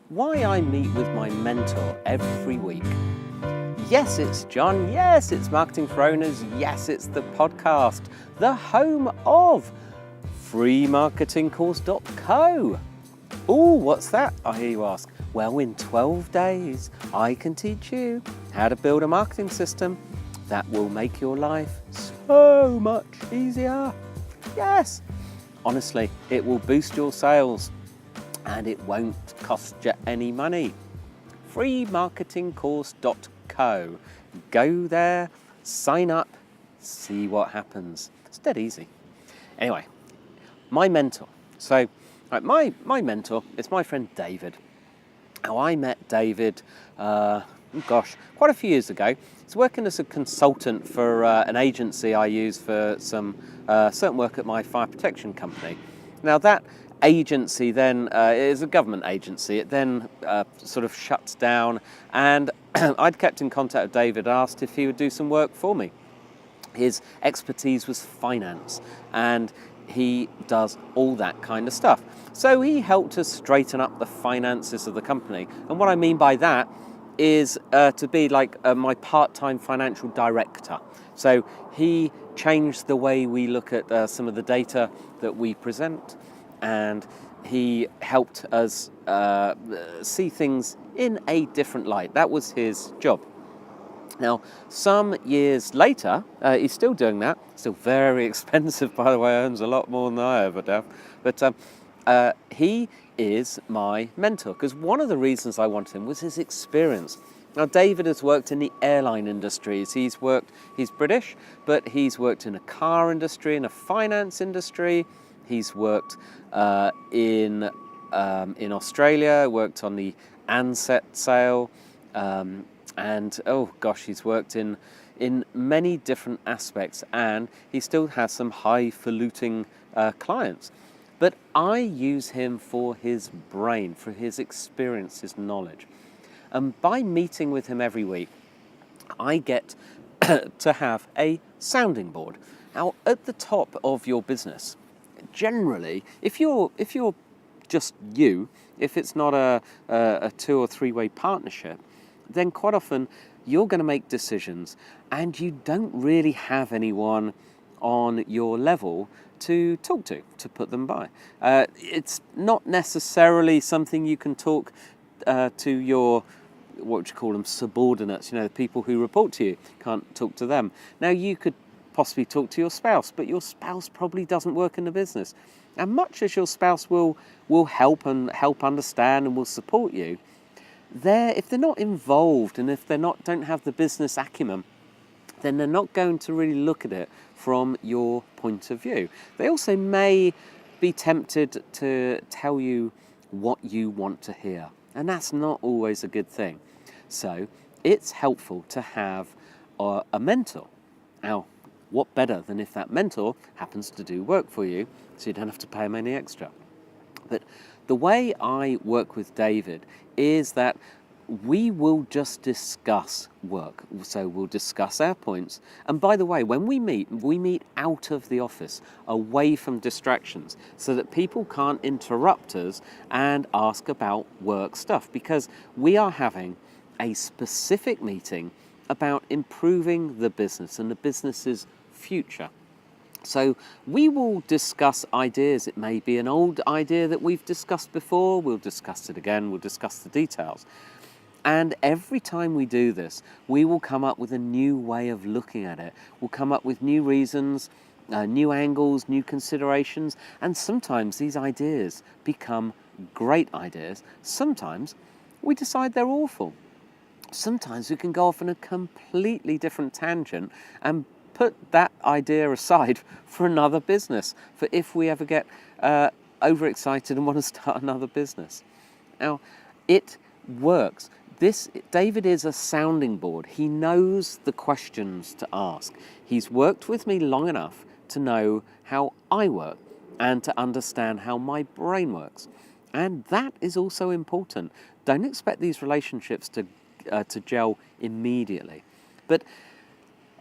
why I meet with my mentor every week. Yes, it's John. Yes, it's Marketing for Owners. Yes, it's the podcast, the home of freemarketingcourse.co. Oh, what's that? I hear you ask. Well, in 12 days, I can teach you how to build a marketing system that will make your life so much easier. Yes, honestly, it will boost your sales and it won't cost you any money. freemarketingcourse.co. Go there, sign up, see what happens. It's dead easy. Anyway, my mentor. So, my mentor is my friend David. Now, I met David, quite a few years ago. He's working as a consultant for an agency I use for some certain work at my fire protection company. Now, that agency then is a government agency. It then sort of shuts down, and I'd kept in contact with David, asked if he would do some work for me. His expertise was finance, and he does all that kind of stuff. So he helped us straighten up the finances of the company. And what I mean by that is to be like my part-time financial director. So he changed the way we look at some of the data that we present, and he helped us see things in a different light. That was his job. Now, some years later, he's still doing that. Still very expensive, by the way, earns a lot more than I ever have. But he is my mentor, because one of the reasons I wanted him was his experience. Now, David has worked in the airline industries. He's British, but he's worked in a car industry, in a finance industry. He's worked in Australia, worked on the Ansett sale, and he's worked in many different aspects, and he still has some highfalutin clients. But I use him for his brain, for his experience, his knowledge. And by meeting with him every week, I get to have a sounding board. Now, at the top of your business, generally, if you're just you, if it's not a 2 or 3 way partnership, then quite often you're going to make decisions and you don't really have anyone on your level to talk to put them by. It's not necessarily something you can talk to your, what would you call them, subordinates, the people who report to you. Can't talk to them. Now, you could possibly talk to your spouse, but your spouse probably doesn't work in the business. And much as your spouse will help understand and will support you, if they're not involved and if they don't have the business acumen, then they're not going to really look at it from your point of view. They also may be tempted to tell you what you want to hear, and that's not always a good thing. So it's helpful to have a mentor. Now, what better than if that mentor happens to do work for you, so you don't have to pay them any extra. But the way I work with David is that we will just discuss work. So we'll discuss our points. And by the way, when we meet out of the office, away from distractions, so that people can't interrupt us and ask about work stuff, because we are having a specific meeting about improving the business and the business's future. So we will discuss ideas. It may be an old idea that we've discussed before. We'll discuss it again. We'll discuss the details. And every time we do this, we will come up with a new way of looking at it. We'll come up with new reasons, new angles, new considerations. And sometimes these ideas become great ideas. Sometimes we decide they're awful. Sometimes we can go off on a completely different tangent and put that idea aside for another business, for if we ever get overexcited and want to start another business. Now, it works. David is a sounding board. He knows the questions to ask. He's worked with me long enough to know how I work and to understand how my brain works. And that is also important. Don't expect these relationships to gel immediately. But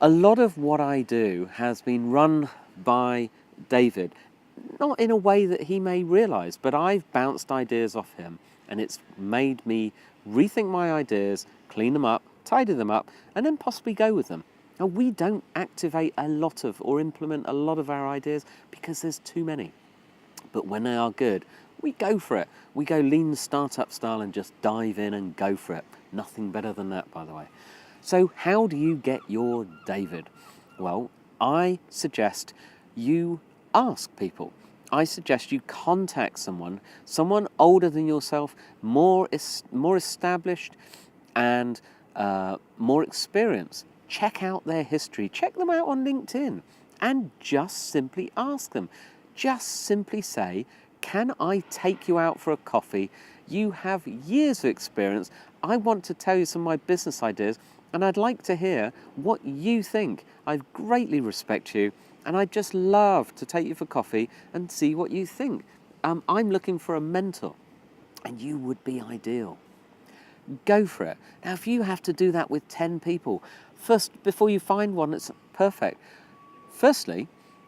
a lot of what I do has been run by David, not in a way that he may realize, but I've bounced ideas off him And it's made me rethink my ideas, clean them up, tidy them up, and then possibly go with them. Now, we don't activate a lot of or implement a lot of our ideas because there's too many. But when they are good, we go for it. We go lean startup style and just dive in and go for it. Nothing better than that, by the way. So how do you get your David? Well, I suggest you ask people. I suggest you contact someone older than yourself, more established and more experienced. Check out their history. Check them out on LinkedIn and just simply ask them. Just simply say, can I take you out for a coffee? You have years of experience. I want to tell you some of my business ideas and I'd like to hear what you think. I greatly respect you and I'd just love to take you for coffee and see what you think. I'm looking for a mentor and you would be ideal. Go for it. Now, if you have to do that with 10 people, first, before you find one that's perfect, firstly,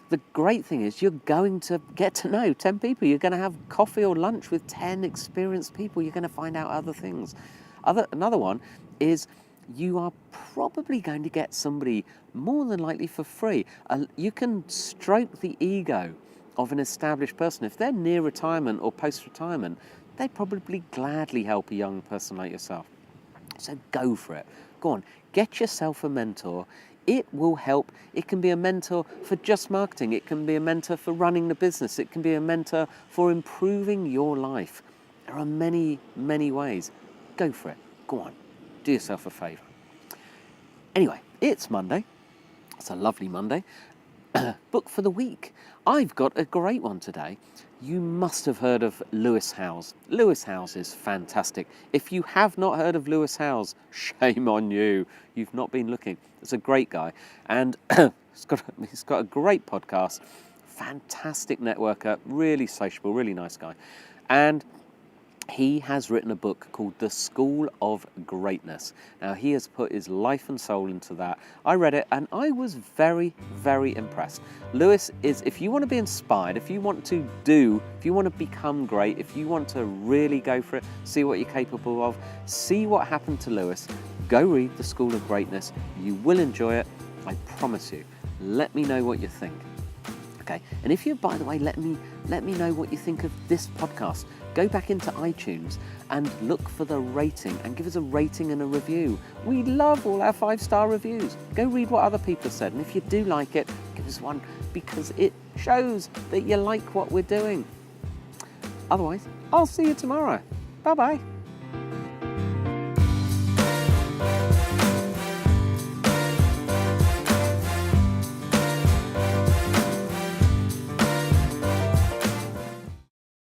the great thing is you're going to get to know 10 people. You're going to have coffee or lunch with 10 experienced people. You're going to find out other things. Another one is you are probably going to get somebody more than likely for free. You can stroke the ego of an established person. If they're near retirement or post-retirement, they'd probably gladly help a young person like yourself. So go for it. Go on, get yourself a mentor. It will help. It can be a mentor for just marketing. It can be a mentor for running the business. It can be a mentor for improving your life. There are many, many ways. Go for it. Go on. Do yourself a favour. Anyway, it's Monday. It's a lovely Monday. Book for the week. I've got a great one today. You must have heard of Lewis Howes. Lewis Howes is fantastic. If you have not heard of Lewis Howes, shame on you. You've not been looking. It's a great guy. And he's got a great podcast, fantastic networker, really sociable, really nice guy. And he has written a book called The School of Greatness. Now, he has put his life and soul into that. I read it and I was very, very impressed. Lewis is, if you want to be inspired, if you want to become great, if you want to really go for it, see what you're capable of, see what happened to Lewis, go read The School of Greatness. You will enjoy it, I promise you. Let me know what you think. Okay, and if you, by the way, let me know what you think of this podcast. Go back into iTunes and look for the rating and give us a rating and a review. We love all our 5-star reviews. Go read what other people have said, and if you do like it, give us one because it shows that you like what we're doing. Otherwise, I'll see you tomorrow. Bye-bye.